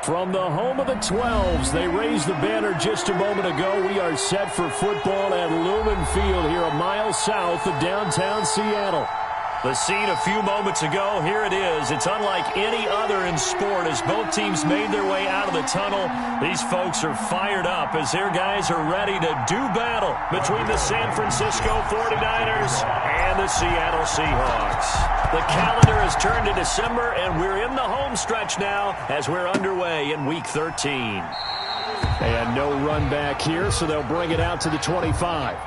From the home of the 12s, they raised the banner just a moment ago. We are set for football at Lumen Field here a mile south of downtown Seattle. The scene a few moments ago, here it is. It's unlike any other in sport as both teams made their way out of the tunnel. These folks are fired up as their guys are ready to do battle between the San Francisco 49ers and the Seattle Seahawks. The calendar has turned to December, and we're in the home stretch now as we're underway in Week 13. And no run back here, so they'll bring it out to the 25.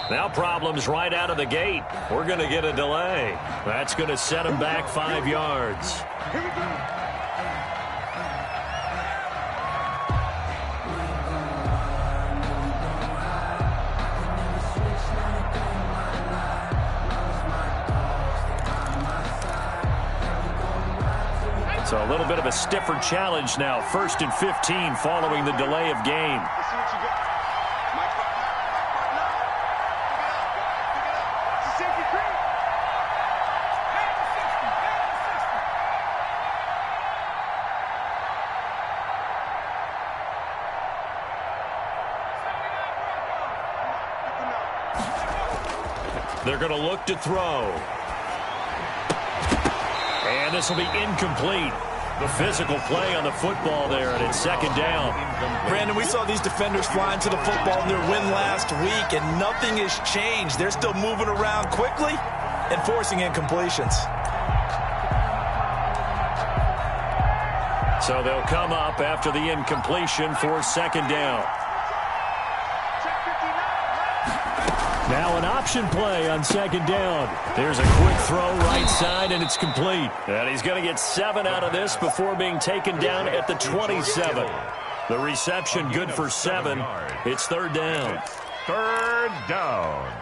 Now problems right out of the gate. We're going to get a delay. That's going to set them back 5 yards. Here we go. So a little bit of a stiffer challenge now. 1st and 15 following the delay of game. They're going to look to throw. And this will be incomplete. The physical play on the football there, and it's 2nd down. Brandon, we saw these defenders flying to the football in their win last week, and nothing has changed. They're still moving around quickly and forcing incompletions. So they'll come up after the incompletion for 2nd down. Now an option play on 2nd down. There's a quick throw right side, and it's complete. And he's going to get 7 out of this before being taken down at the 27. The reception good for 7. It's 3rd down. 3rd down.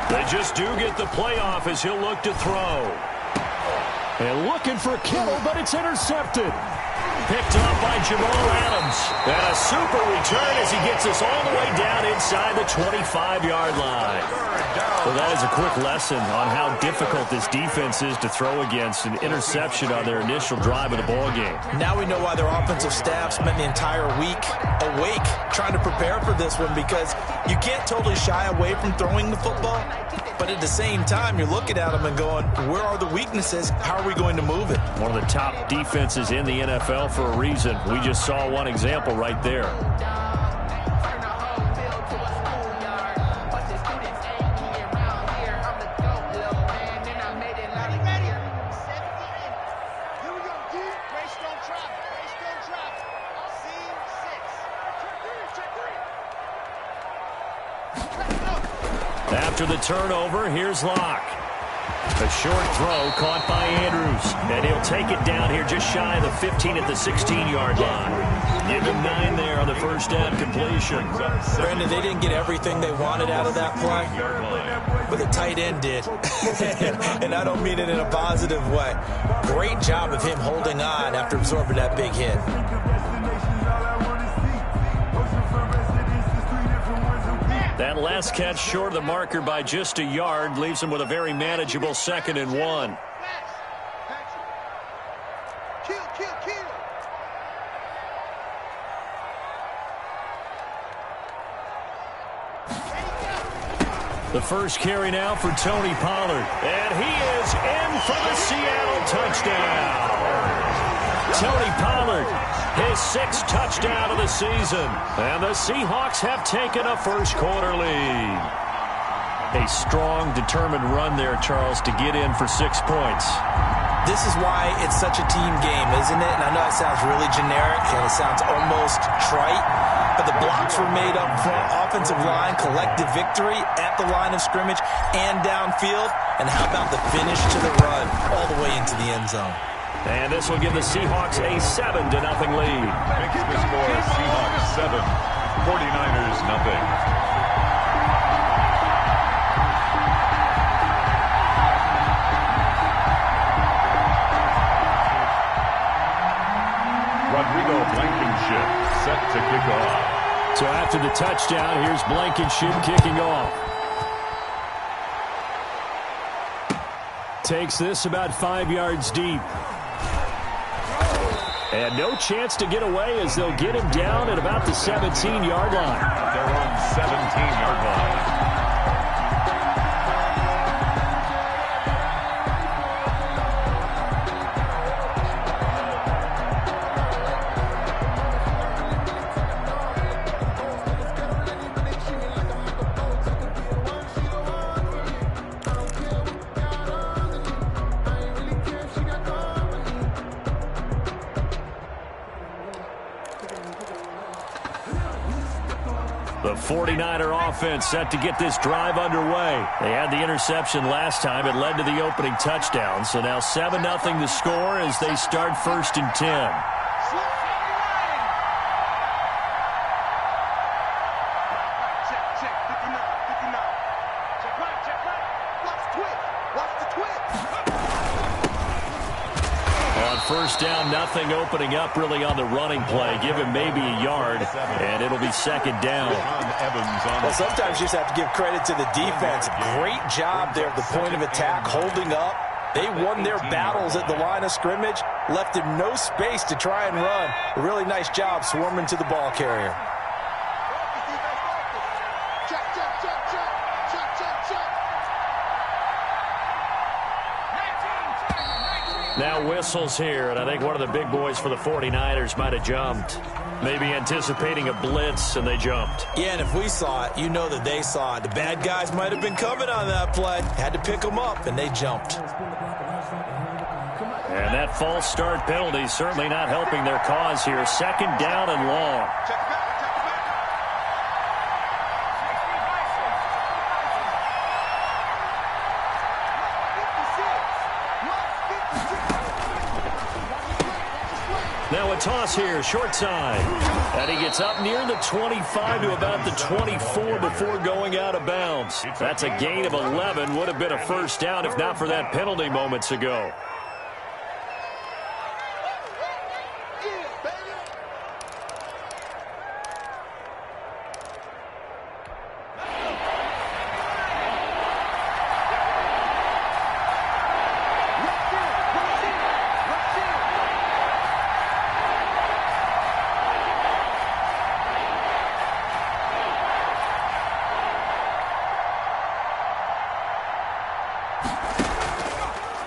They just do get the playoff as he'll look to throw. And looking for Kittle, but it's intercepted. Picked up by Jamal Adams. And a super return as he gets us all the way down inside the 25-yard line. Well, that is a quick lesson on how difficult this defense is to throw against. An interception on their initial drive of the ballgame. Now we know why their offensive staff spent the entire week awake trying to prepare for this one, because you can't totally shy away from throwing the football, but at the same time you're looking at them and going, where are the weaknesses? How are we going to move it? One of the top defenses in the NFL for a reason. We just saw one example right there. After the turnover, here's Locke. A short throw caught by Andrews. And he'll take it down here just shy of the 15 at the 16-yard line. Give him 9 there on the first down completion. Brandon, they didn't get everything they wanted out of that play, but the tight end did. And I don't mean it in a positive way. Great job of him holding on after absorbing that big hit. That last catch short of the marker by just a yard leaves him with a very manageable 2nd and 1. The first carry now for Tony Pollard. And he is in for the Seattle touchdown. Tony Pollard, his 6th touchdown of the season. And the Seahawks have taken a first-quarter lead. A strong, determined run there, Charles, to get in for 6 points. This is why it's such a team game, isn't it? And I know it sounds really generic and it sounds almost trite, but the blocks were made up front, offensive line, collective victory at the line of scrimmage and downfield. And how about the finish to the run all the way into the end zone? And this will give the Seahawks a 7-0 lead. Makes the score Seahawks 7, 49ers 0. Blankenship set to kick off. So after the touchdown, here's Blankenship kicking off. Takes this about 5 yards deep. And no chance to get away as they'll get him down at about the 17-yard line. They're on 17-yard line. The 49er offense set to get this drive underway. They had the interception last time. It led to the opening touchdown. So now 7-0 the score as they start 1st and 10. First down, nothing, opening up really on the running play. Give him maybe a yard, and it'll be 2nd down. Well, sometimes you just have to give credit to the defense. Great job there at the point of attack, holding up. They won their battles at the line of scrimmage, left him no space to try and run. A really nice job swarming to the ball carrier. Now whistles here, and I think one of the big boys for the 49ers might have jumped. Maybe anticipating a blitz, and they jumped. Yeah, and if we saw it, you know that they saw it. The bad guys might have been coming on that play. Had to pick them up, and they jumped. And that false start penalty certainly not helping their cause here. 2nd down and long. Now a toss here, short side. And he gets up near the 25 to about the 24 before going out of bounds. That's a gain of 11. Would have been a first down if not for that penalty moments ago.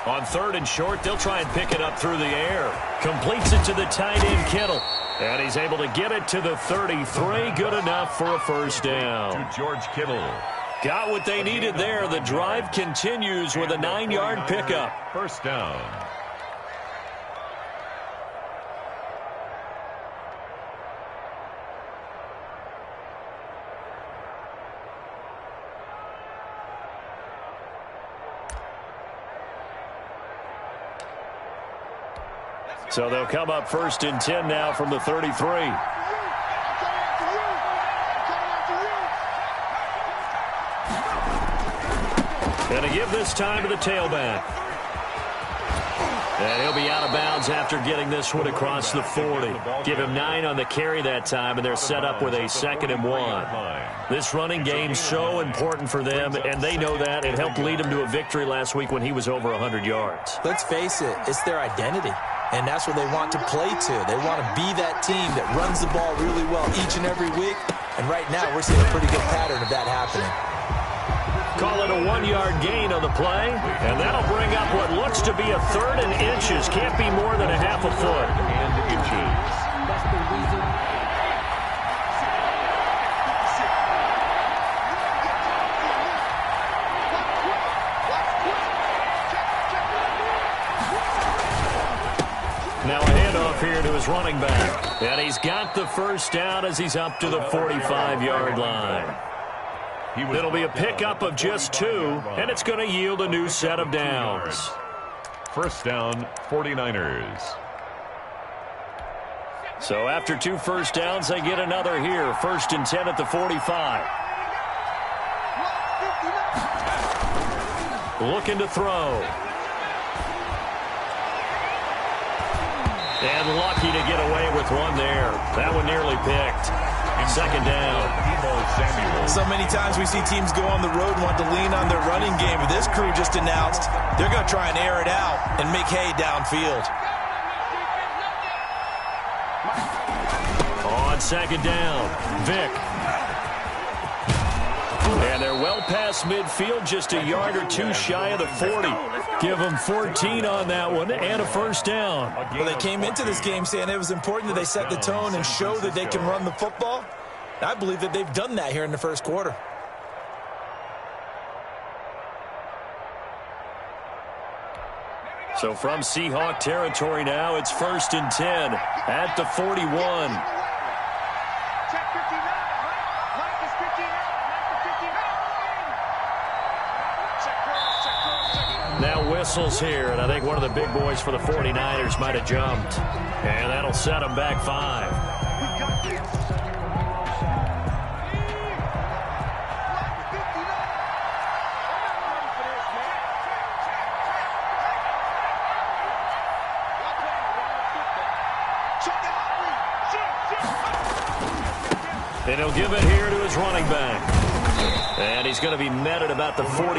On 3rd and short, they'll try and pick it up through the air. Completes it to the tight end, Kittle. And he's able to get it to the 33. Good enough for a first down. To George Kittle. Got what they needed there. The drive continues with a 9-yard pickup. First down. So they'll come up 1st and 10 now from the 33. And to give this time to the tailback. And he'll be out of bounds after getting this one across the 40. Give him 9 on the carry that time, and they're set up with a 2nd and 1. This running game's so important for them, and they know that. It helped lead them to a victory last week when he was over 100 yards. Let's face it, it's their identity, and that's what they want to play to. They want to be that team that runs the ball really well each and every week, and right now we're seeing a pretty good pattern of that happening. Call it a 1-yard gain on the play, and that'll bring up what looks to be a 3rd and inches. Can't be more than a half a foot. And inches. Now a handoff here to his running back, and he's got the first down as he's up to the 45-yard line. It'll be a pickup of just 2, and it's going to yield a new set of downs. First down, 49ers. So after 2 first downs, they get another here. 1st and 10 at the 45. Looking to throw. And lucky to get away with one there. That one nearly picked. 2nd down. So many times we see teams go on the road and want to lean on their running game, but this crew just announced they're going to try and air it out and make hay downfield. On 2nd down, Vick. And they're well past midfield, just a yard or 2 shy of the 40. Give them 14 on that one and a first down. Well, they came into this game saying it was important that they set the tone and show that they can run the football. I believe that they've done that here in the first quarter. So from Seahawk territory now, it's 1st and 10 at the 41. Now whistles here, and I think one of the big boys for the 49ers might have jumped. And that'll set them back 5. And he'll give it here to his running back. And he's going to be met at about the 43.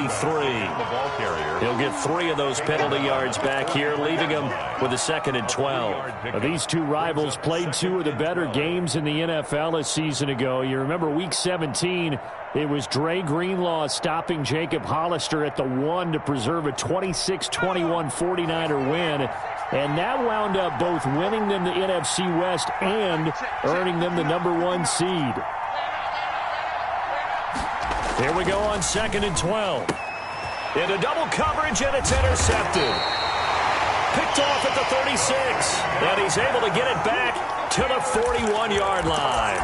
He'll get 3 of those penalty yards back here, leaving him with a 2nd and 12. Now, these two rivals played 2 of the better games in the NFL a season ago. You remember Week 17, it was Dre Greenlaw stopping Jacob Hollister at the 1 to preserve a 26-21 49er win. And that wound up both winning them the NFC West and earning them the #1 seed. Here we go on 2nd and 12. Into double coverage, and it's intercepted. Picked off at the 36. And he's able to get it back to the 41-yard line.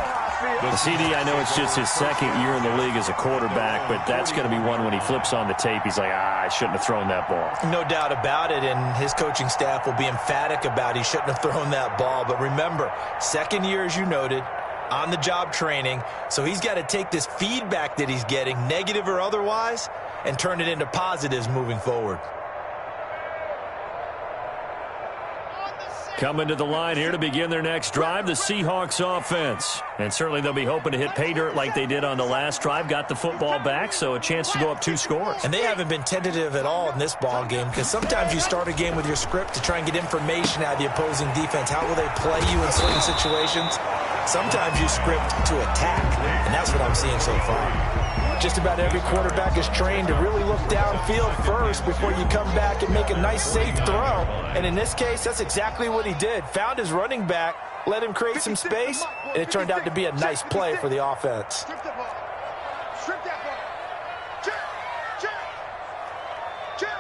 The CD, I know it's just his 2nd year in the league as a quarterback, but that's going to be one when he flips on the tape, he's like, I shouldn't have thrown that ball. No doubt about it, and his coaching staff will be emphatic about he shouldn't have thrown that ball. But remember, 2nd year, as you noted, on-the-job training, so he's got to take this feedback that he's getting, negative or otherwise, and turn it into positives moving forward. Coming to the line here to begin their next drive, the Seahawks offense. And certainly they'll be hoping to hit pay dirt like they did on the last drive. Got the football back, so a chance to go up 2 scores. And they haven't been tentative at all in this ball game, because sometimes you start a game with your script to try and get information out of the opposing defense. How will they play you in certain situations? Sometimes you script to attack, and that's what I'm seeing so far. Just about every quarterback is trained to really look downfield first before you come back and make a nice, safe throw. And in this case, that's exactly what he did. Found his running back, let him create some space, and it turned out to be a nice play for the offense. Strip that ball. Strip that ball. Check. Check. Check.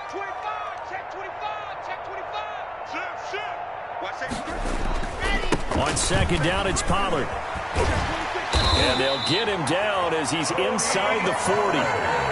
25. Check 25. Check 25. Check. Watch that. On second down, it's Pollard. And they'll get him down as he's inside the 40.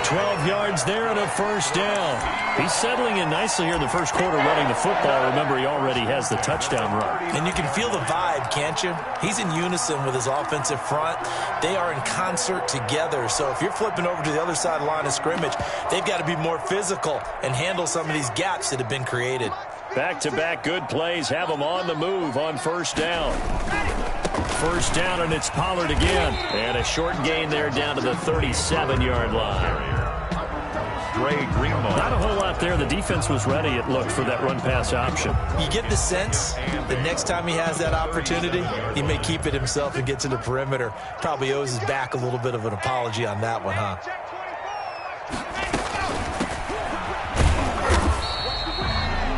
12 yards there and a first down. He's settling in nicely here in the first quarter running the football. Remember, he already has the touchdown run. And you can feel the vibe, can't you? He's in unison with his offensive front. They are in concert together. So if you're flipping over to the other side of the line of scrimmage, they've got to be more physical and handle some of these gaps that have been created. Back-to-back good plays have them on the move on first down. First down, and it's Pollard again. And a short gain there down to the 37-yard line. Not a whole lot there. The defense was ready, it looked, for that run-pass option. You get the sense that next time he has that opportunity, he may keep it himself and get to the perimeter. Probably owes his back a little bit of an apology on that one, huh?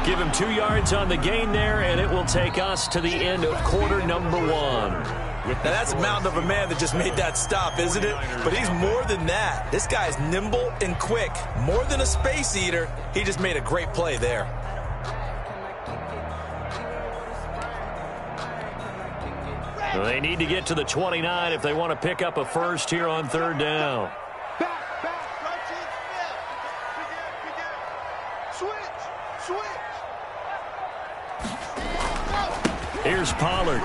Give him 2 yards on the gain there, and it will take us to the end of quarter number 1. Now, that's a mountain of a man that just made that stop, isn't it? But he's more than that. This guy's nimble and quick. More than a space eater, he just made a great play there. They need to get to the 29 if they want to pick up a first here on third down. Here's Pollard.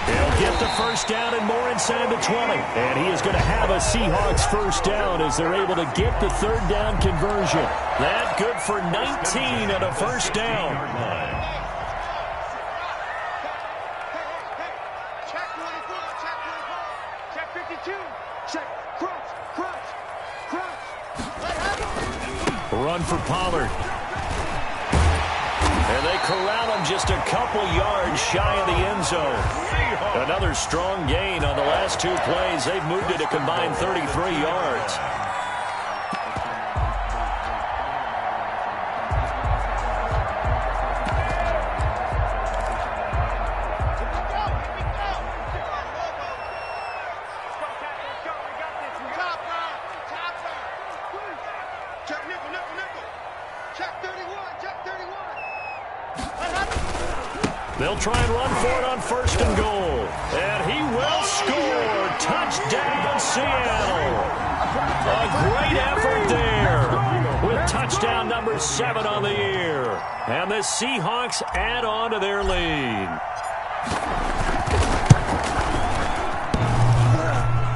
He'll get the first down and more inside the 20. And he is going to have a Seahawks first down as they're able to get the third down conversion. That good for 19 and a first down. Check 24, check 24, check 52, check crunch, crunch, crunch. Run for Pollard. And they corral him just a couple yards shy of the end zone. Another strong gain on the last 2 plays. They've moved it a combined 33 yards. Check nickel, nickel, nickel. Check 31, check 31. They'll try and run for it on first and goal. And he will score. Touchdown, Seattle. A great effort there with touchdown number 7 on the year. And the Seahawks add on to their lead.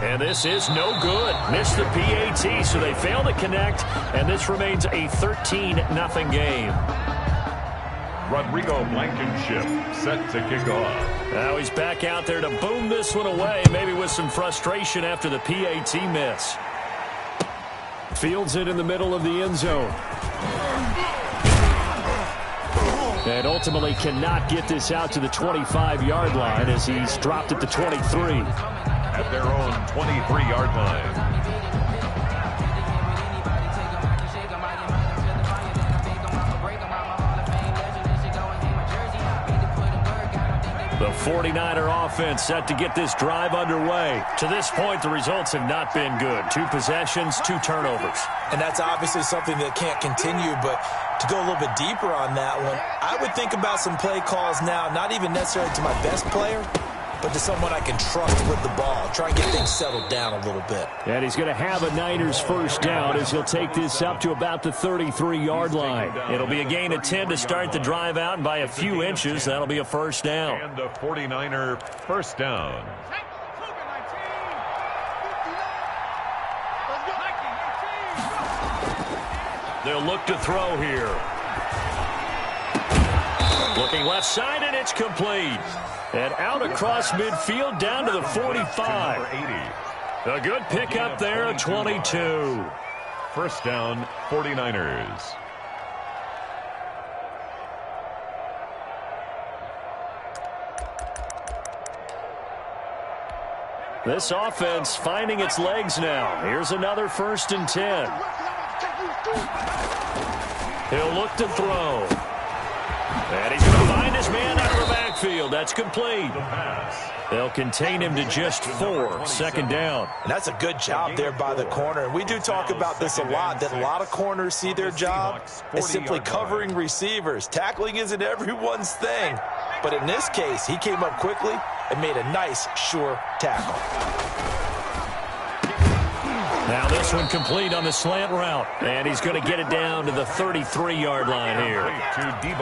And this is no good. Missed the PAT, so they fail to connect. And this remains a 13-0 game. Rodrigo Blankenship set to kick off. Now he's back out there to boom this one away, maybe with some frustration after the PAT miss. Fields it in the middle of the end zone. And ultimately cannot get this out to the 25-yard line as he's dropped at the 23. At their own 23-yard line. The 49er offense set to get this drive underway. To this point, the results have not been good. 2 possessions, 2 turnovers. And that's obviously something that can't continue, but to go a little bit deeper on that one, I would think about some play calls now, not even necessarily to my best player, but to someone I can trust with the ball. Try and get things settled down a little bit. And he's going to have a Niners first down as he'll take this up to about the 33-yard line. It'll be a gain of 10 to start the drive out, and by a few inches, that'll be a first down. And a 49er first down. They'll look to throw here. Looking left side, and it's complete. And out across midfield down to the 45. A good pickup there at 22. First down, 49ers. This offense finding its legs now. Here's another 1st and 10. He'll look to throw. And he's going to find his man out of the backfield. That's complete. They'll contain him to just 4. Second down. And that's a good job there by the corner. And we do talk about this a lot, that a lot of corners see their job as simply covering receivers. Tackling isn't everyone's thing. But in this case, he came up quickly and made a nice, sure tackle. Now this one complete on the slant route. And he's going to get it down to the 33-yard line here.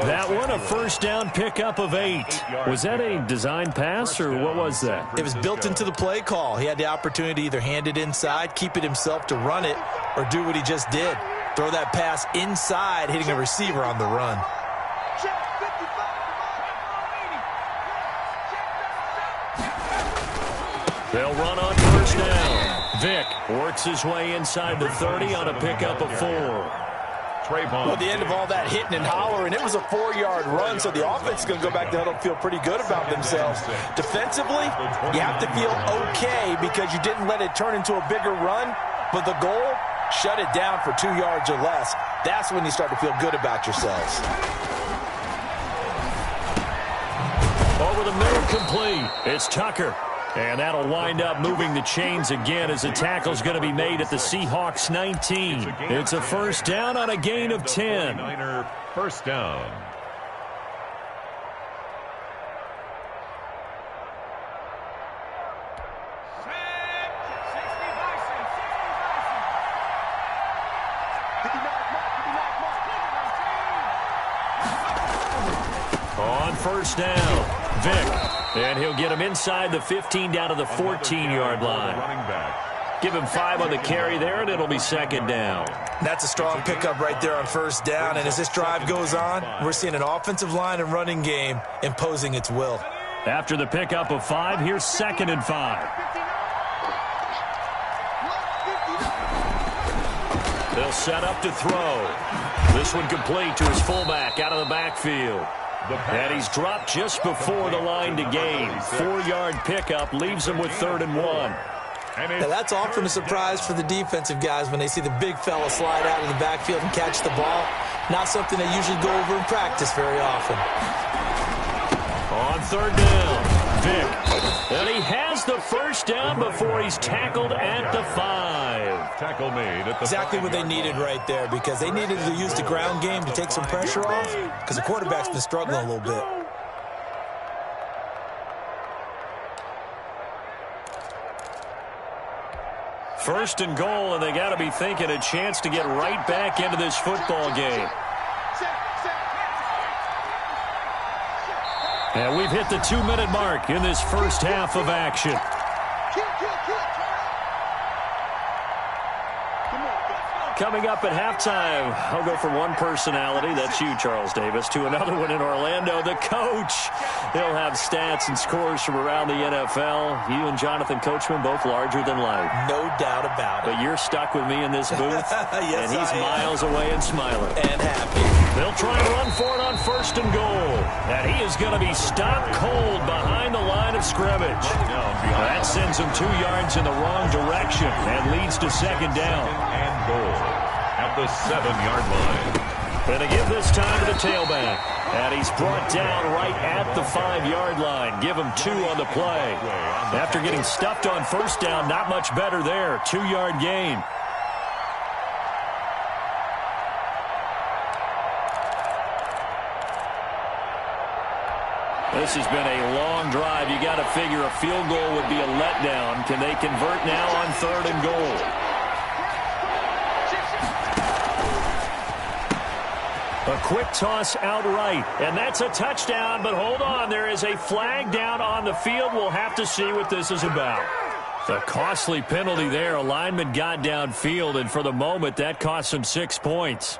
That one a first down pickup of 8. Was that a design pass or what was that? It was built into the play call. He had the opportunity to either hand it inside, keep it himself to run it, or do what he just did. Throw that pass inside, hitting a receiver on the run. They'll run on first down. Vic works his way inside the 30 on a pickup of 4. Well, at the end of all that hitting and hollering, it was a 4-yard run, so the offense is going to go back to huddle and feel pretty good about themselves. Defensively, you have to feel okay because you didn't let it turn into a bigger run, but the goal, shut it down for 2 yards or less. That's when you start to feel good about yourselves. Over the middle, complete. It's Tucker. And that'll wind up moving the chains again as the tackle's going to be made at the Seahawks 19. It's a first down on a gain of 10. First down. On first down, Vic. And he'll get him inside the 15 down to the 14-yard line. Give him 5 on the carry there, and it'll be second down. That's a strong pickup right there on first down. And as this drive goes on, we're seeing an offensive line and running game imposing its will. After the pickup of 5, here's 2nd and 5. They'll set up to throw. This one complete to his fullback out of the backfield. And he's dropped just before the line to gain. 4-yard pickup leaves him with 3rd and 1. Now that's often a surprise for the defensive guys when they see the big fella slide out of the backfield and catch the ball. Not something they usually go over in practice very often. On 3rd down, Vic. And he has the first down before he's tackled at the 5. Tackle made at the exactly what they needed right there, because they needed to use the ground game to take some pressure off, because the quarterback's been struggling a little bit. First and goal, and they got to be thinking a chance to get right back into this football game. And we've hit the 2-minute mark in this first half of action. Coming up at halftime, I'll go from one personality, that's you, Charles Davis, to another one in Orlando, the coach. He'll have stats and scores from around the NFL. You and Jonathan Coachman, both larger than life. No doubt about it. But you're stuck with me in this booth, yes, and he's miles away and smiling. And happy. They'll try to run for it on first and goal. And he is going to be stopped cold behind the line of scrimmage. That sends him 2 yards in the wrong direction and leads to second down. And goal at the 7-yard line. And to give this time to the tailback. And he's brought down right at the 5-yard line. Give him 2 on the play. After getting stuffed on first down, not much better there. 2-yard gain. This has been a long drive. You got to figure a field goal would be a letdown. Can they convert now on 3rd and goal? A quick toss outright, and that's a touchdown, but hold on, there is a flag down on the field. We'll have to see what this is about. A costly penalty there. A lineman got downfield, and for the moment, that cost him 6 points.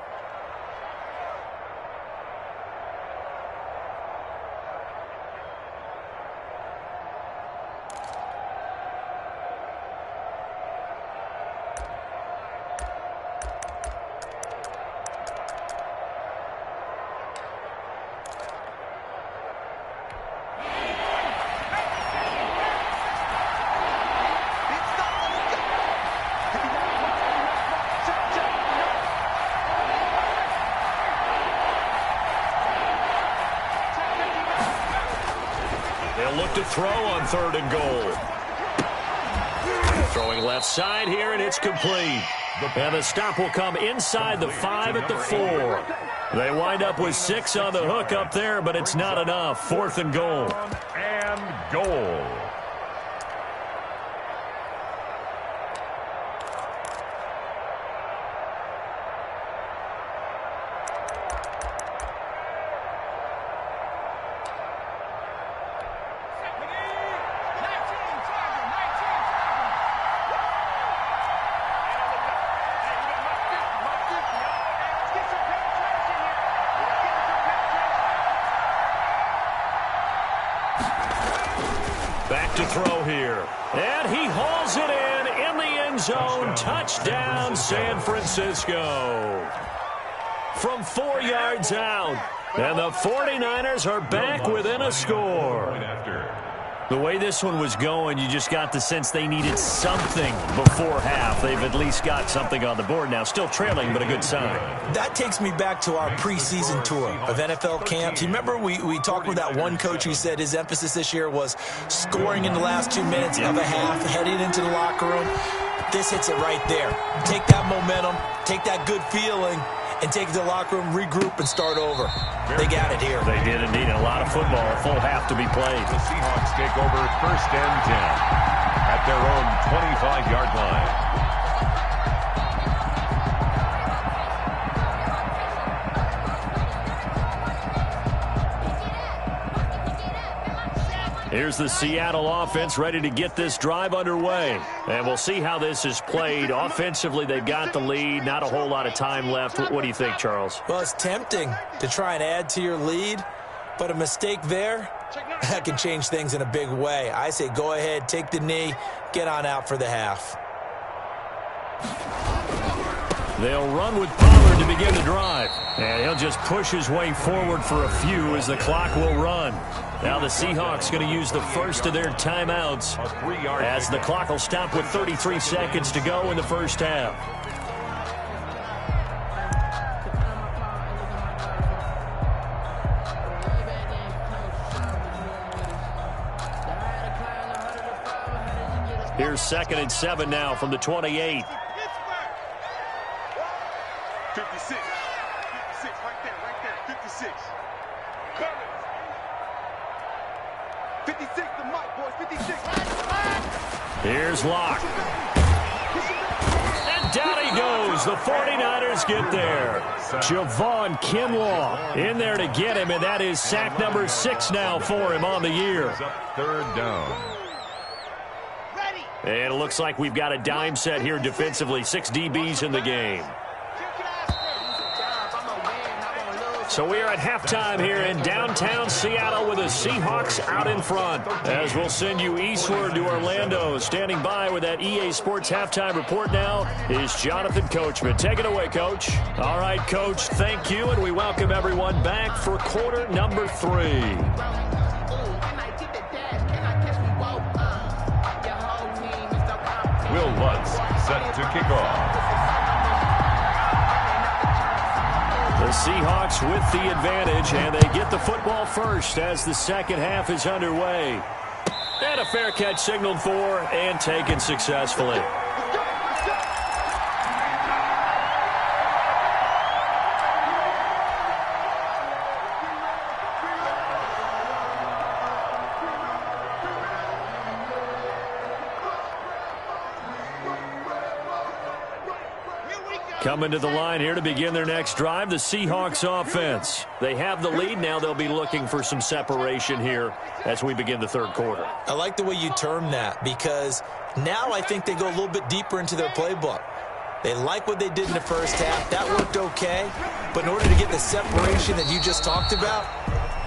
To throw on 3rd and goal. Throwing left side here, and it's complete. And the stop will come inside the 5 at the 4. They wind up with 6 on the hook up there, but it's not enough. 4th and goal. And goal. Back to throw here. And he hauls it in the end zone. Touchdown, San Francisco. From 4 yards out. And the 49ers are back within a score. The way this one was going, you just got the sense they needed something before half. They've at least got something on the board now. Still trailing, but a good sign. That takes me back to our preseason tour of NFL camps. You remember we talked with that one coach who said his emphasis this year was scoring in the last 2 minutes of a half, heading into the locker room. This hits it right there. Take that momentum, take that good feeling, and take it to the locker room, regroup, and start over. They got it here. They did indeed. A lot of football, a full half to be played. The Seahawks take over 1st and 10 at their own 25-yard line. Here's the Seattle offense ready to get this drive underway. And we'll see how this is played. Offensively, they've got the lead. Not a whole lot of time left. What do you think, Charles? Well, it's tempting to try and add to your lead, but a mistake there, that can change things in a big way. I say go ahead, take the knee, get on out for the half. They'll run with Pollard to begin the drive. And he'll just push his way forward for a few as the clock will run. Now the Seahawks going to use the first of their timeouts as the clock will stop with 33 seconds to go in the first half. Here's 2nd and 7 now from the 28. 56. 56, right there, 56. 56, the mic, boys, 56. Here's Locke. And down he goes. The 49ers get there. Javon Kinlaw in there to get him, and that is sack number 6 now for him on the year. 3rd down. And it looks like we've got a dime set here defensively. 6 DBs in the game. So we are at halftime here in downtown Seattle with the Seahawks out in front. As we'll send you eastward to Orlando. Standing by with that EA Sports halftime report now is Jonathan Coachman. Take it away, Coach. All right, Coach, thank you, and we welcome everyone back for quarter number 3. Will Lutz set to kick off. The Seahawks with the advantage, and they get the football first as the second half is underway. And a fair catch signaled for and taken successfully. Coming to the line here to begin their next drive, the Seahawks offense. They have the lead. Now they'll be looking for some separation here as we begin the third quarter. I like the way you term that because now I think they go a little bit deeper into their playbook. They like what they did in the first half. That worked okay. But in order to get the separation that you just talked about,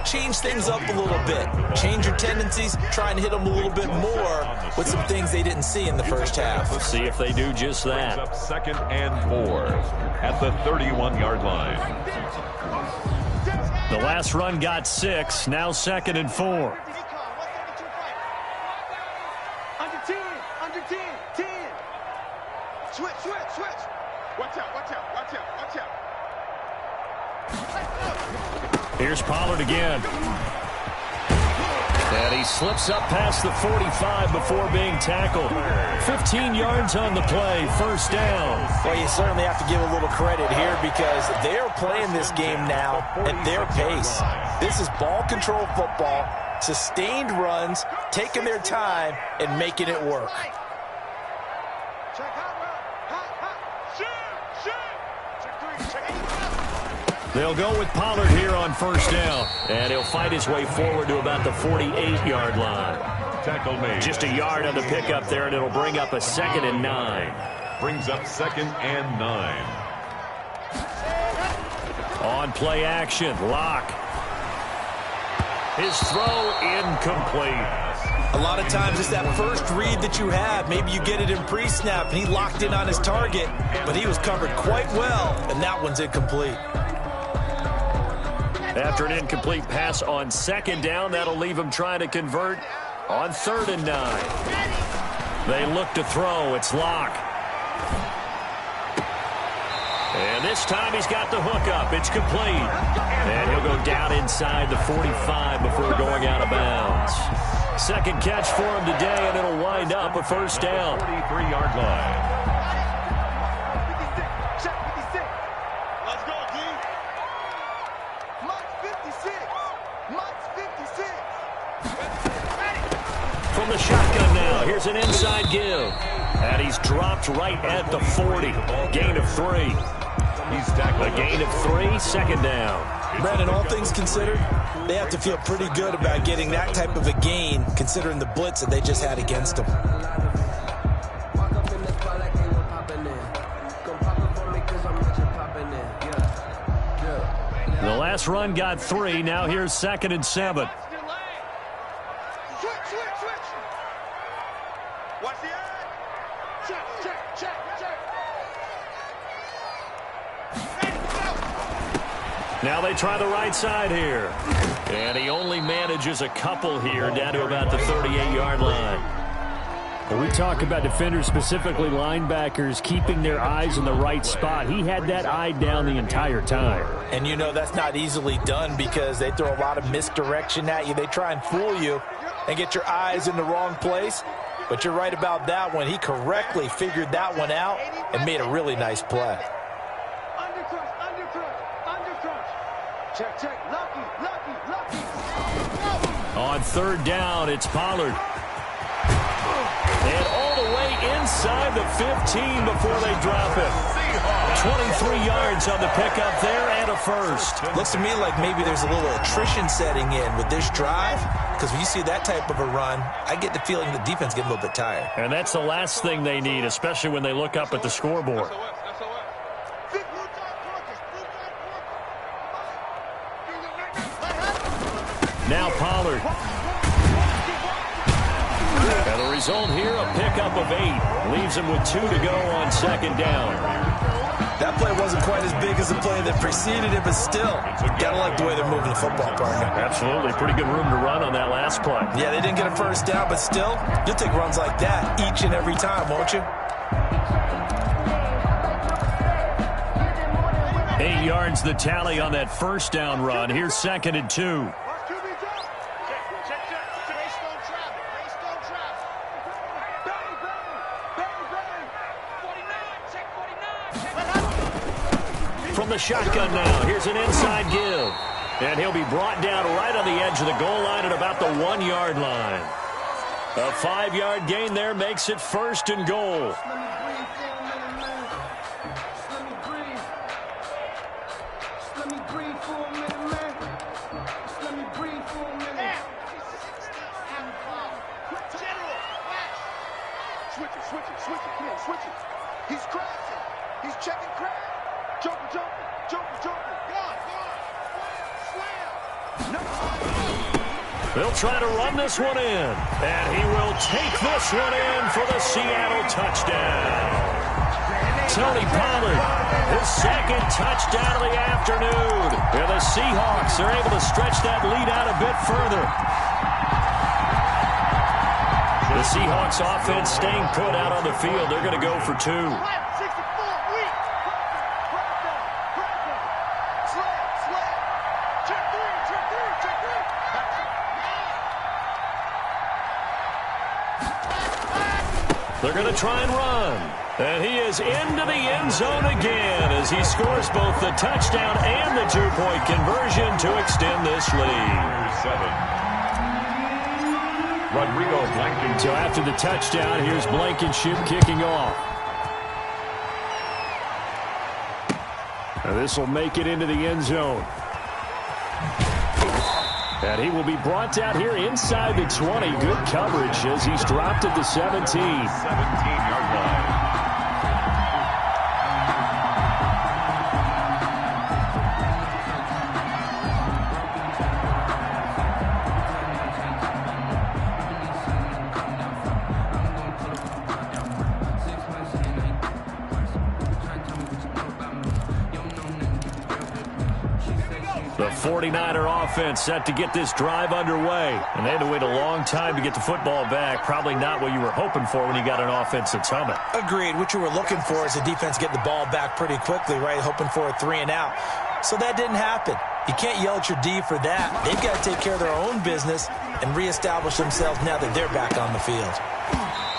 change things up a little bit. Change your tendencies. Try and hit them a little bit more with some things they didn't see in the first half. Let's see if they do just that. Up 2nd and 4 at the 31-yard line. The last run got 6. Now 2nd and 4. Under 10, under 10, 10. Switch. Watch out. Here's Pollard again. And he slips up past the 45 before being tackled. 15 yards on the play, first down. Well, you certainly have to give a little credit here because they're playing this game now at their pace. This is ball control football, sustained runs, taking their time, and making it work. They'll go with Pollard here on first down. And he'll fight his way forward to about the 48-yard line. Tackle made. Just a yard on the pickup there, and it'll bring up a 2nd and 9. Brings up 2nd and 9. On play action, Locke. His throw incomplete. A lot of times it's that first read that you have. Maybe you get it in pre-snap, and he locked in on his target, but he was covered quite well, and that one's incomplete. After an incomplete pass on 2nd down, that'll leave him trying to convert on 3rd and 9. They look to throw. It's Locke. And this time he's got the hook up. It's complete. And he'll go down inside the 45 before going out of bounds. 2nd catch for him today, and it'll wind up a first down. 43-yard line. Let's go, D. Mike's 56. Mike's 56. From the shotgun now, here's an inside give. And he's dropped right at the 40. Gain of 3. He's tackled. A gain of 3, 2nd down. Brandon, all things considered, they have to feel pretty good about getting that type of a gain, considering the blitz that they just had against them. The last run got 3. Now here's 2nd and 7. Switch. Watch the eye. Check. Now they try the right side here. And he only manages a couple here down to about the 38-yard line. When we talk about defenders, specifically linebackers, keeping their eyes in the right spot, he had that eye down the entire time. And you know that's not easily done because they throw a lot of misdirection at you. They try and fool you and get your eyes in the wrong place. But you're right about that one. He correctly figured that one out and made a really nice play. Check. Lucky. On 3rd down, it's Pollard. And all the way inside the 15 before they drop it. 23 yards on the pickup there and a first. Looks to me like maybe there's a little attrition setting in with this drive because when you see that type of a run, I get the feeling the defense gets a little bit tired. And that's the last thing they need, especially when they look up at the scoreboard. Now Pollard. And the result here, a pickup of 8. Leaves him with 2 to go on 2nd down. That play wasn't quite as big as the play that preceded it, but still, gotta like the way they're moving the football, partner. Absolutely. Pretty good room to run on that last play. Yeah, they didn't get a first down, but still, you'll take runs like that each and every time, won't you? 8 yards the tally on that first down run. Here's 2nd and 2. From the shotgun now, here's an inside give. And he'll be brought down right on the edge of the goal line at about the 1-yard line. A 5-yard gain there makes it 1st and goal. Switch it. Come on, switch it. He's crashing. He's checking crash. Joker. Slam. No. They'll try to run this one in. And he will take this one in for the Seattle touchdown. Tony Pollard, his 2nd touchdown of the afternoon. And the Seahawks are able to stretch that lead out a bit further. The Seahawks offense staying put out on the field. They're going to go for 2. They're going to try and run. And he is into the end zone again as he scores both the touchdown and the two-point conversion to extend this lead. 7. Rodrigo Blankenship. So after the touchdown, here's Blankenship kicking off. Now this will make it into the end zone. And he will be brought down here inside the 20. Good coverage as he's dropped at the 17. 17-yard line. The 49er offense set to get this drive underway. And they had to wait a long time to get the football back. Probably not what you were hoping for when you got an offense that's humming. Agreed. What you were looking for is the defense getting the ball back pretty quickly, right? Hoping for a 3 and out. So that didn't happen. You can't yell at your D for that. They've got to take care of their own business and reestablish themselves now that they're back on the field.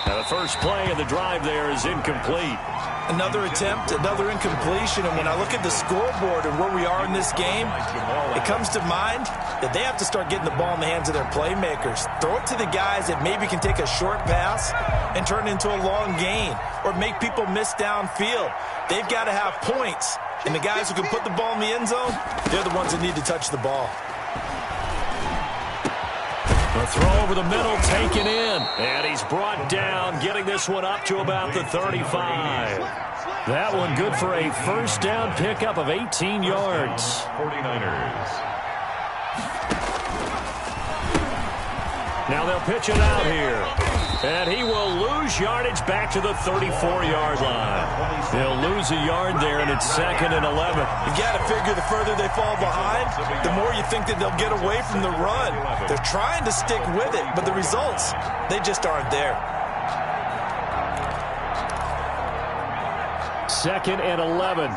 Now the first play of the drive there is incomplete. Another attempt, another incompletion, and when I look at the scoreboard and where we are in this game, it comes to mind that they have to start getting the ball in the hands of their playmakers. Throw it to the guys that maybe can take a short pass and turn it into a long gain or make people miss downfield. They've got to have points, and the guys who can put the ball in the end zone, they're the ones that need to touch the ball. The throw over the middle taken in. And he's brought down, getting this one up to about the 35. That one good for a first down pickup of 18 yards. 49ers. Now they'll pitch it out here. And he will lose yardage back to the 34-yard line. They'll lose a yard there, and it's 2nd and 11. You got to figure the further they fall behind, the more you think that they'll get away from the run. They're trying to stick with it, but the results, they just aren't there. 2nd and 11.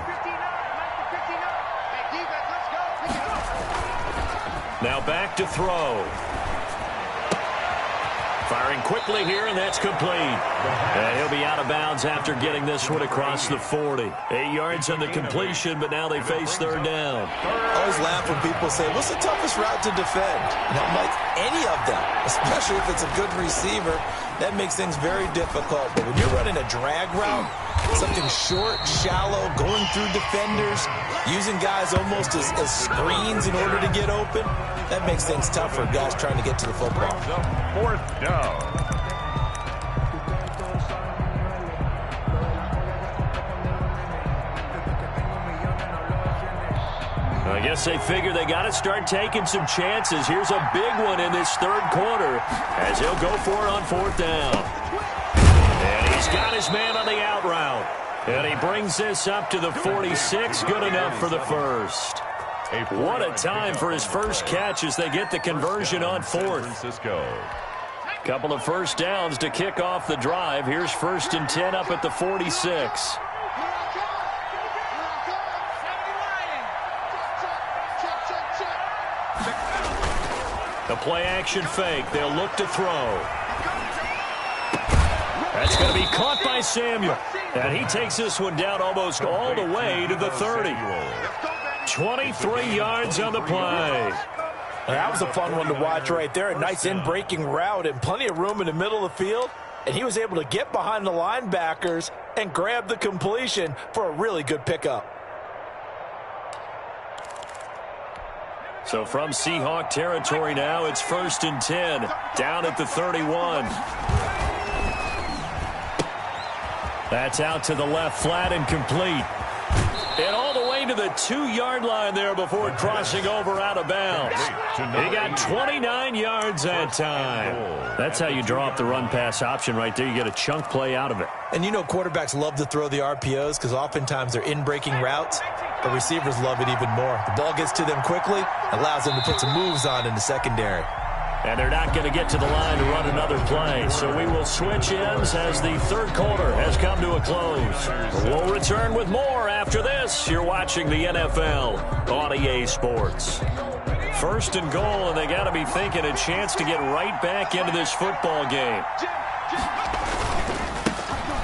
Now back to throw. Firing quickly here, and that's complete. And he'll be out of bounds after getting this one across the 40. 8 yards on the completion, but now they face third down. I always laugh when people say, what's the toughest route to defend? And I'm like, any of them, especially if it's a good receiver. That makes things very difficult. But when you're running a drag route, something short, shallow, going through defenders, using guys almost as screens in order to get open, that makes things tough for guys trying to get to the football. 4th down. I guess they figure they got to start taking some chances. Here's a big one in this third quarter as he'll go for it on 4th down. And he's got his man on the out route. And he brings this up to the 46. Good enough for the first. What a time for his first catch as they get the conversion on 4th. Couple of first downs to kick off the drive. Here's 1st and 10 up at the 46. The play-action fake. They'll look to throw. That's going to be caught by Samuel. And he takes this one down almost all the way to the 30. 23 yards on the play. That was a fun one to watch right there. A nice in-breaking route and plenty of room in the middle of the field. And he was able to get behind the linebackers and grab the completion for a really good pickup. So from Seahawk territory now, it's 1st and 10, down at the 31. That's out to the left, flat and complete. And all the way to the 2-yard line there before crossing over out of bounds. He got 29 yards that time. That's how you draw up the run-pass option right there. You get a chunk play out of it. And you know quarterbacks love to throw the RPOs because oftentimes they're in-breaking routes. But receivers love it even more. The ball gets to them quickly, allows them to put some moves on in the secondary. And they're not going to get to the line to run another play. So we will switch ends as the third quarter has come to a close. We'll return with more after this. You're watching the NFL on EA Sports. 1st and goal, and they got to be thinking a chance to get right back into this football game.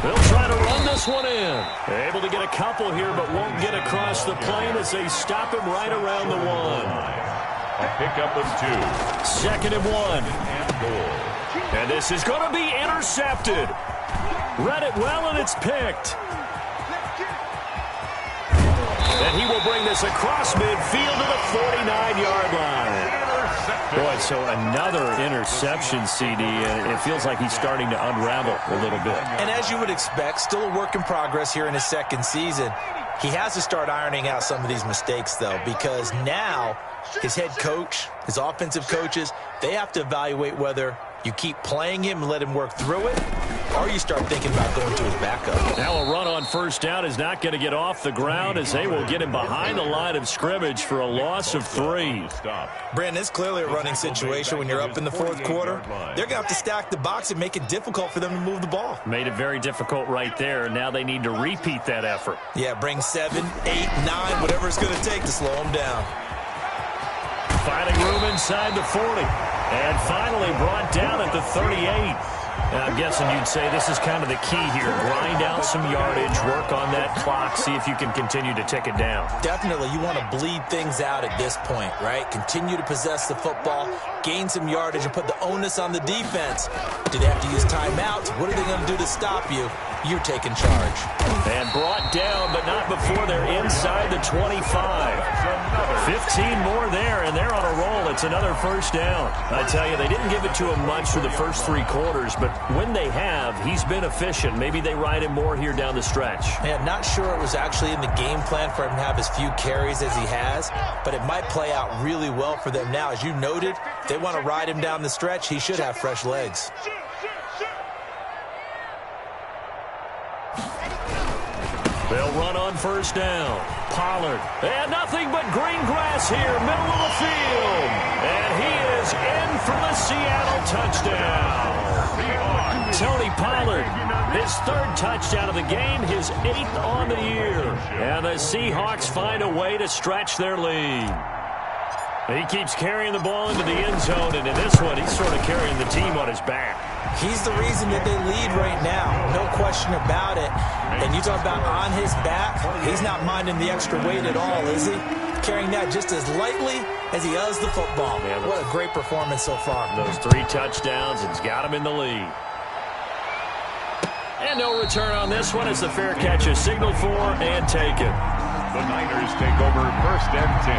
They'll try to run this one in. Able to get a couple here, but won't get across the plane as they stop him right around the 1. A pickup of 2. 2nd and 1. And goal. And this is going to be intercepted. Read it well, and it's picked. And he will bring this across midfield to the 49-yard line. Boy, so another interception, CD. It feels like he's starting to unravel a little bit. And as you would expect, still a work in progress here in his 2nd season. He has to start ironing out some of these mistakes, though, because now his head coach, his offensive coaches, they have to evaluate whether you keep playing him and let him work through it, or you start thinking about going to his backup. Now a run on 1st down is not going to get off the ground as they will get him behind the line of scrimmage for a loss of 3. Brandon, it's clearly a running situation when you're up in the 4th quarter. They're going to have to stack the box and make it difficult for them to move the ball. Made it very difficult right there. Now they need to repeat that effort. Yeah, bring 7, 8, 9, whatever it's going to take to slow them down. Finding room inside the 40. And finally brought down at the 38. I'm guessing you'd say this is kind of the key here. Grind out some yardage, work on that clock, see if you can continue to tick it down. Definitely, you want to bleed things out at this point, right? Continue to possess the football, gain some yardage, and put the onus on the defense. Do they have to use timeouts? What are they going to do to stop you? You're taking charge. And brought down, but not before they're inside the 25. 15 more there, and they're on a roll. It's another 1st down. I tell you, they didn't give it to him much for the first 3 quarters, but when they have, he's been efficient. Maybe they ride him more here down the stretch. Man, not sure it was actually in the game plan for him to have as few carries as he has, but it might play out really well for them now. As you noted, if they want to ride him down the stretch, he should have fresh legs. They'll run on 1st down. Pollard. And nothing but green grass here, middle of the field. And he is in for the Seattle touchdown. Tony Pollard, his 3rd touchdown of the game, his 8th on the year. And the Seahawks find a way to stretch their lead. He keeps carrying the ball into the end zone, and in this one, he's sort of carrying the team on his back. He's the reason that they lead right now, no question about it. And you talk about on his back, he's not minding the extra weight at all, is he? Carrying that just as lightly as he does the football. Yeah, what a great performance so far. Those 3 touchdowns, it's got him in the lead. And no return on this one as the fair catch is signaled for and taken. The Niners take over 1st and 10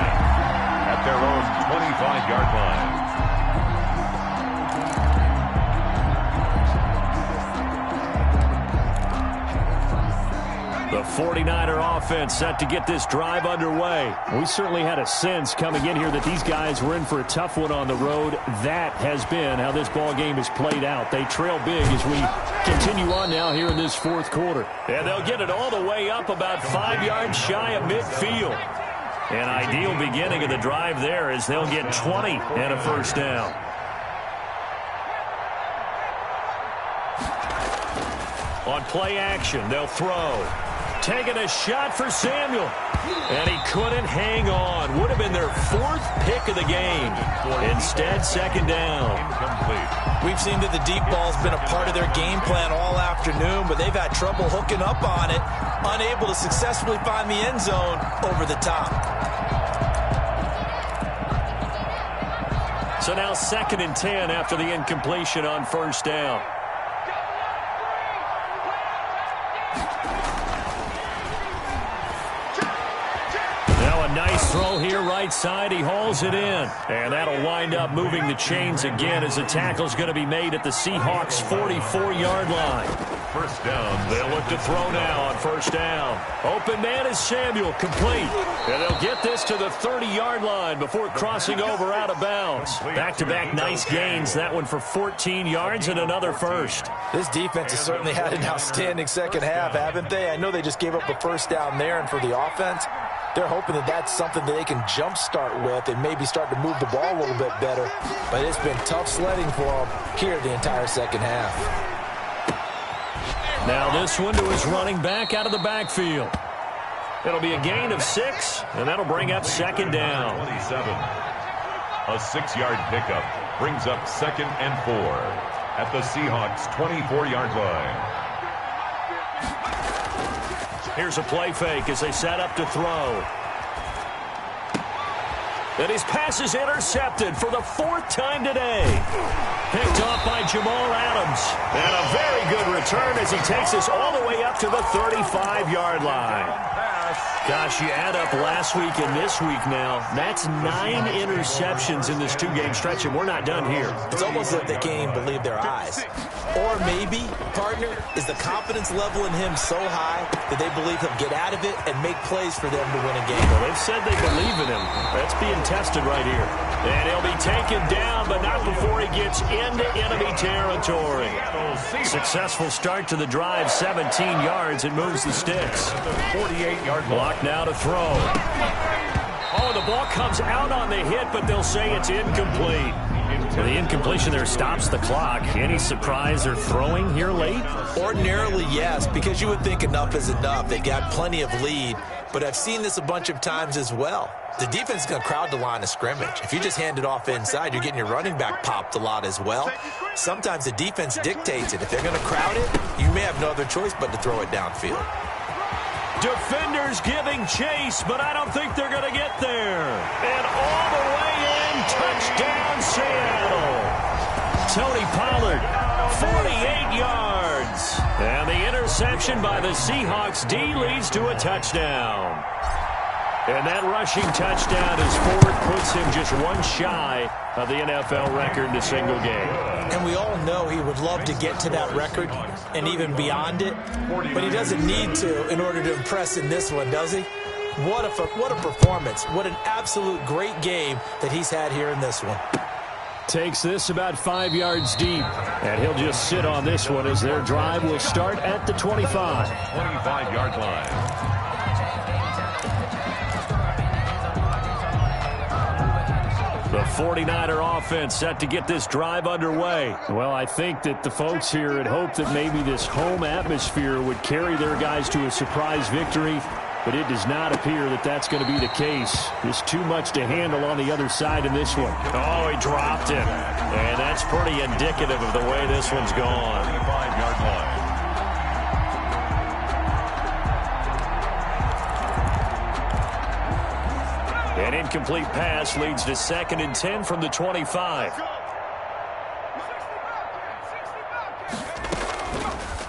at their own 25-yard line. The 49er offense set to get this drive underway. We certainly had a sense coming in here that these guys were in for a tough one on the road. That has been how this ball game has played out. They trail big as we continue on now here in this 4th quarter. And they'll get it all the way up about 5 yards shy of midfield. An ideal beginning of the drive there as they'll get 20 and a 1st down. On play action, they'll throw. Taking a shot for Samuel. And he couldn't hang on. Would have been their 4th pick of the game. Instead, 2nd down. Incomplete. We've seen that the deep ball's been a part of their game plan all afternoon, but they've had trouble hooking up on it, unable to successfully find the end zone over the top. So now 2nd and 10 after the incompletion on 1st down. Nice throw here right side. He hauls it in. And that'll wind up moving the chains again as the tackle's going to be made at the Seahawks' 44-yard line. 1st down. They'll look to throw now on 1st down. Open man is Samuel, complete. And they'll get this to the 30-yard line before crossing over out of bounds. Back-to-back nice gains. That one for 14 yards and another 1st. This defense has certainly had an outstanding 2nd half, haven't they? I know they just gave up a 1st down there, and for the offense, they're hoping that that's something that they can jumpstart with and maybe start to move the ball a little bit better. But it's been tough sledding for them here the entire 2nd half. Now this one to his running back out of the backfield. It'll be a gain of 6, and that'll bring up 2nd down. 27. A 6-yard pickup brings up 2nd and 4 at the Seahawks' 24-yard line. Here's a play fake as they set up to throw. And his pass is intercepted for the 4th time today. Picked off by Jamal Adams. And a very good return as he takes us all the way up to the 35-yard line. Gosh, you add up last week and this week now, that's 9 interceptions in this 2-game stretch, and we're not done here. It's almost like they can't even believe their eyes. Or maybe, partner, is the confidence level in him so high that they believe he'll get out of it and make plays for them to win a game. Well, they've said they believe in him. That's being tested right here. And he'll be taken down, but not before he gets into enemy territory. Successful start to the drive, 17 yards, and moves the sticks. 48-yard block now to throw. Oh, the ball comes out on the hit, but they'll say it's incomplete. So the incompletion there stops the clock. Any surprise they're throwing here late? Ordinarily, yes, because you would think enough is enough. They got plenty of lead, but I've seen this a bunch of times as well. The defense is going to crowd the line of scrimmage. If you just hand it off inside, you're getting your running back popped a lot as well. Sometimes the defense dictates it. If they're going to crowd it, you may have no other choice but to throw it downfield. Defenders giving chase, but I don't think they're going to get there. And all the way in, touchdown Seattle. Tony Pollard, 48 yards. And the interception by the Seahawks D leads to a touchdown. And that rushing touchdown as Ford puts him just one shy of the NFL record in a single game. And we all know he would love to get to that record and even beyond it, but he doesn't need to in order to impress in this one, does he? What a performance. What an absolute great game that he's had here in this one. Takes this about 5 yards deep, and he'll just sit on this one as their drive will start at the 25. 25-yard line. The 49er offense set to get this drive underway. Well, I think that the folks here had hoped that maybe this home atmosphere would carry their guys to a surprise victory, but it does not appear that that's going to be the case. There's too much to handle on the other side in this one. Oh, he dropped it. And that's pretty indicative of the way this one's gone. 25-yard line. An incomplete pass leads to 2nd and 10 from the 25.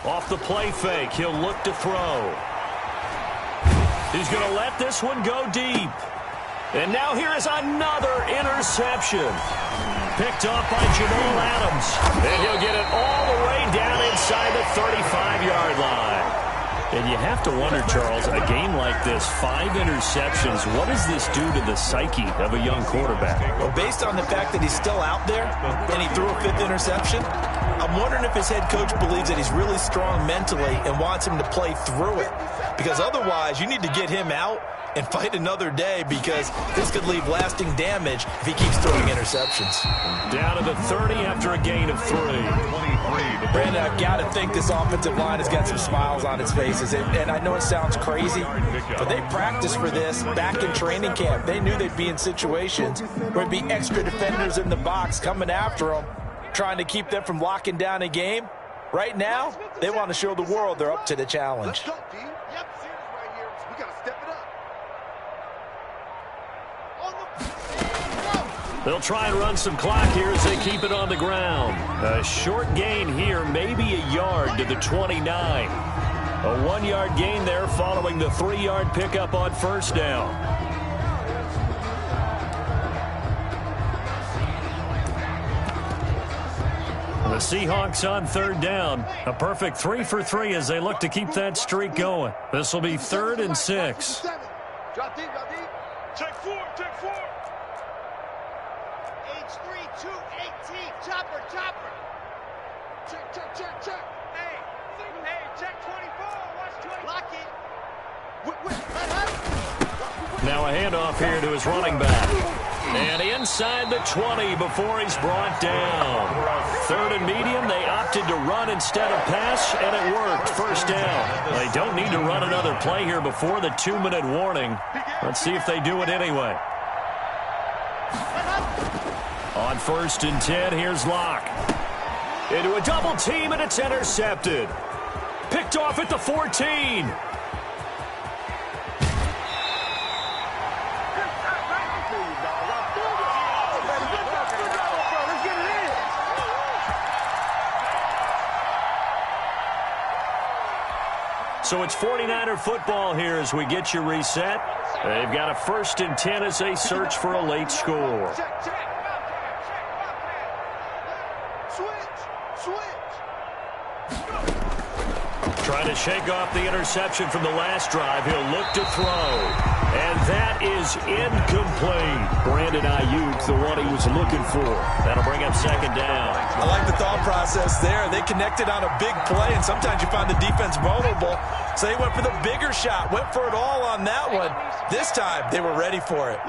Off the play fake, he'll look to throw. He's going to let this one go deep. And now here is another interception. Picked off by Jamal Adams. And he'll get it all the way down inside the 35-yard line. And you have to wonder, Charles, a game like this, 5 interceptions, what does this do to the psyche of a young quarterback? Well, based on the fact that he's still out there and he threw a 5th interception, I'm wondering if his head coach believes that he's really strong mentally and wants him to play through it. Because otherwise, you need to get him out and fight another day, because this could leave lasting damage if he keeps throwing interceptions. Down to the 30 after a gain of 3. Brandon, I've got to think this offensive line has got some smiles on its faces. And I know it sounds crazy, but they practiced for this back in training camp. They knew they'd be in situations where there'd be extra defenders in the box coming after them, trying to keep them from locking down a game. Right now, they want to show the world they're up to the challenge. They'll try and run some clock here as they keep it on the ground. A short gain here, maybe a yard to the 29. A 1-yard gain there following the 3-yard pickup on first down. The Seahawks on 3rd down. A perfect 3 for 3 as they look to keep that streak going. This will be 3rd and 6. Drop deep, drop deep. Check 4, check 4. H3, 2, 18. Chopper, chopper. Check, check, check, check. Hey, check 24. Watch 24. Lock it. Now a handoff here to his running back. And inside the 20 before he's brought down. 3rd and medium, they opted to run instead of pass, and it worked. First down. They don't need to run another play here before the 2-minute warning. Let's see if they do it anyway. On 1st and 10, here's Locke. Into a double team, and it's intercepted. Picked off at the 14. So it's 49er football here as we get you reset. They've got a 1st and 10 as they search for a late score. Trying to shake off the interception from the last drive. He'll look to throw. And that is incomplete. Brandon Ayuk, the one he was looking for. That'll bring up 2nd down. I like the thought process there. They connected on a big play, and sometimes you find the defense vulnerable. So they went for the bigger shot, went for it all on that one. This time, they were ready for it.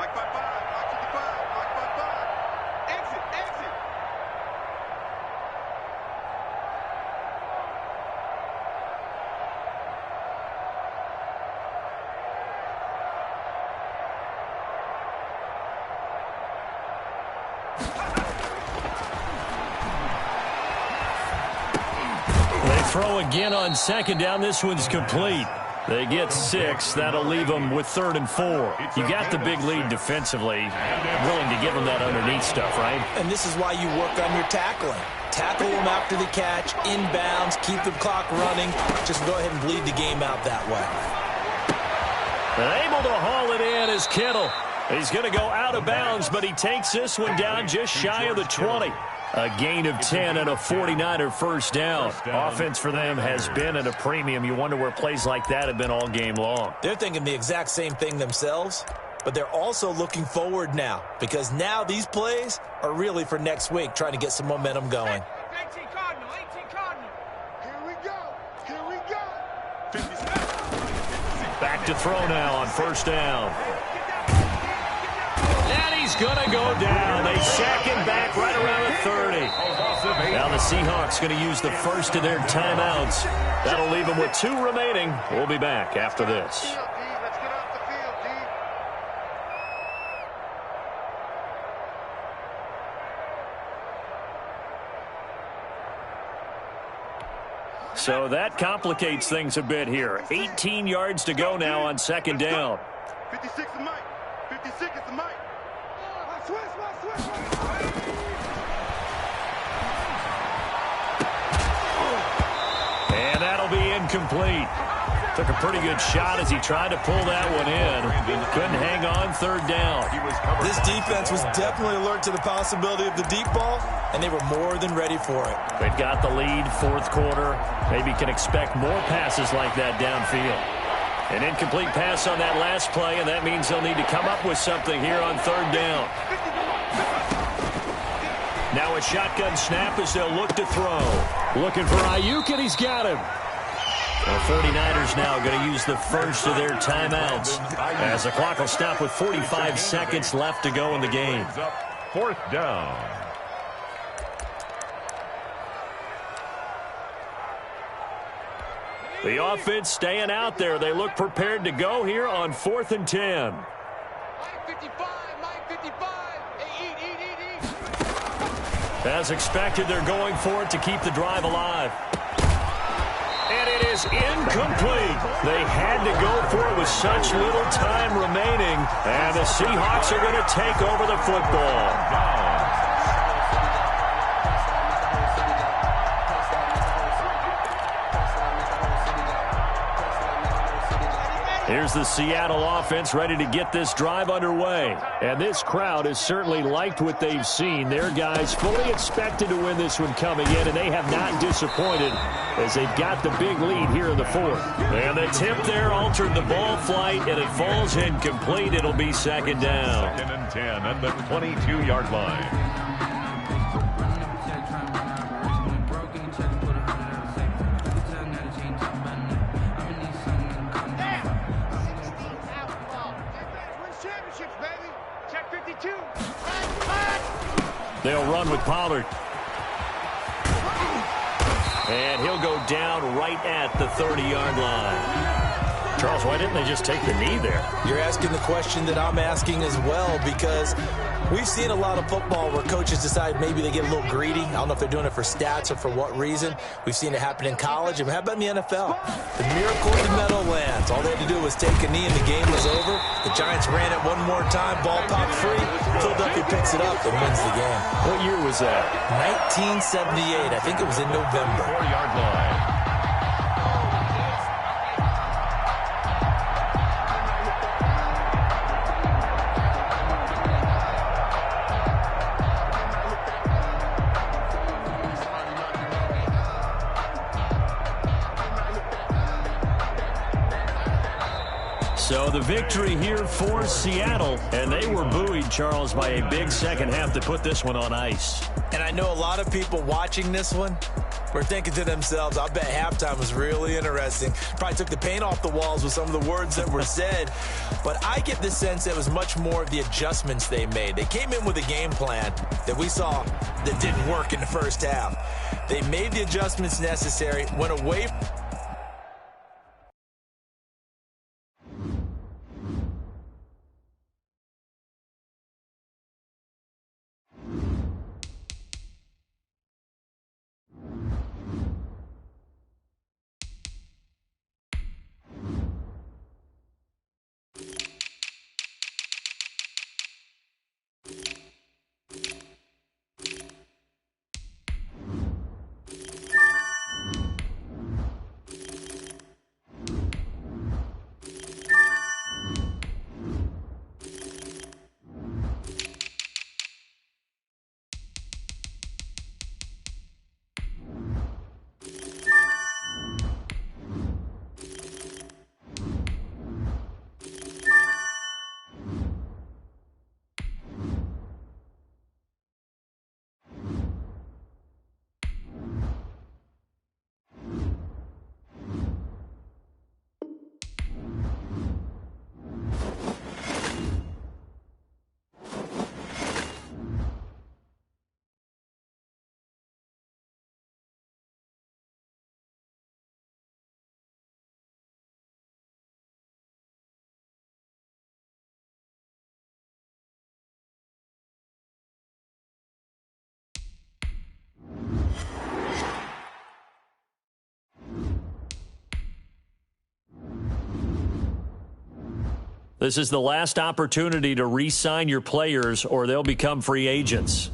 Throw again on 2nd down. This one's complete. They get 6. That'll leave them with 3rd and 4. You got the big lead defensively. Willing to give them that underneath stuff, right? And this is why you work on your tackling. Tackle them after the catch, inbounds, keep the clock running. Just go ahead and bleed the game out that way. And able to haul it in is Kittle. He's going to go out of bounds, but he takes this one down just shy of the 20. A gain of 10 and a 49er 1st down. Offense for them has been at a premium. You wonder where plays like that have been all game long. They're thinking the exact same thing themselves, but they're also looking forward now because now these plays are really for next week, trying to get some momentum going. 18 Cardinal, 18 Cardinal. Here we go. Here we go. Back to throw now on 1st down. And he's going to go down. They sack him back right around the 30. Now the Seahawks going to use the first of their timeouts. That'll leave them with 2 remaining. We'll be back after this. Let's get off the field, D. So that complicates things a bit here. 18 yards to go now on 2nd down. 56 is Mike. 56 is the Mike. And that'll be incomplete. Took a pretty good shot as he tried to pull that one in. Couldn't hang on 3rd down. This defense was definitely alert to the possibility of the deep ball, and they were more than ready for it. They've got the lead, 4th quarter. Maybe can expect more passes like that downfield. An incomplete pass on that last play, and that means they'll need to come up with something here on 3rd down. Now a shotgun snap as they'll look to throw. Looking for Ayuk, and he's got him. The 49ers now going to use the first of their timeouts as the clock will stop with 45 seconds left to go in the game. 4th down. The offense staying out there. They look prepared to go here on 4th and 10. Mike 55, Mike 55. Hey, eat. As expected, they're going for it to keep the drive alive. And it is incomplete. They had to go for it with such little time remaining. And the Seahawks are going to take over the football. Here's the Seattle offense ready to get this drive underway. And this crowd has certainly liked what they've seen. Their guys fully expected to win this one coming in, and they have not disappointed as they've got the big lead here in the 4th. And the tip there altered the ball flight, and it falls incomplete. It'll be 2nd down. 2nd and 10 at the 22-yard line. They'll run with Pollard. And he'll go down right at the 30-yard line. Charles, why didn't they just take the knee there? You're asking the question that I'm asking as well, because we've seen a lot of football where coaches decide maybe they get a little greedy. I don't know if they're doing it for stats or for what reason. We've seen it happen in college. And how about in the NFL? The miracle of the Meadowlands. All they had to do was take a knee and the game was over. The Giants ran it one more time. Ball popped free. Philadelphia picks it up and wins the game. What year was that? 1978. I think it was in November. 4-yard line. So the victory here for Seattle, and they were buoyed, Charles, by a big second half to put this one on ice. And I know a lot of people watching this one were thinking to themselves, I bet halftime was really interesting. Probably took the paint off the walls with some of the words that were said. But I get the sense it was much more of the adjustments they made. They came in with a game plan that we saw that didn't work in the first half. They made the adjustments necessary, went away. This is the last opportunity to re-sign your players or they'll become free agents.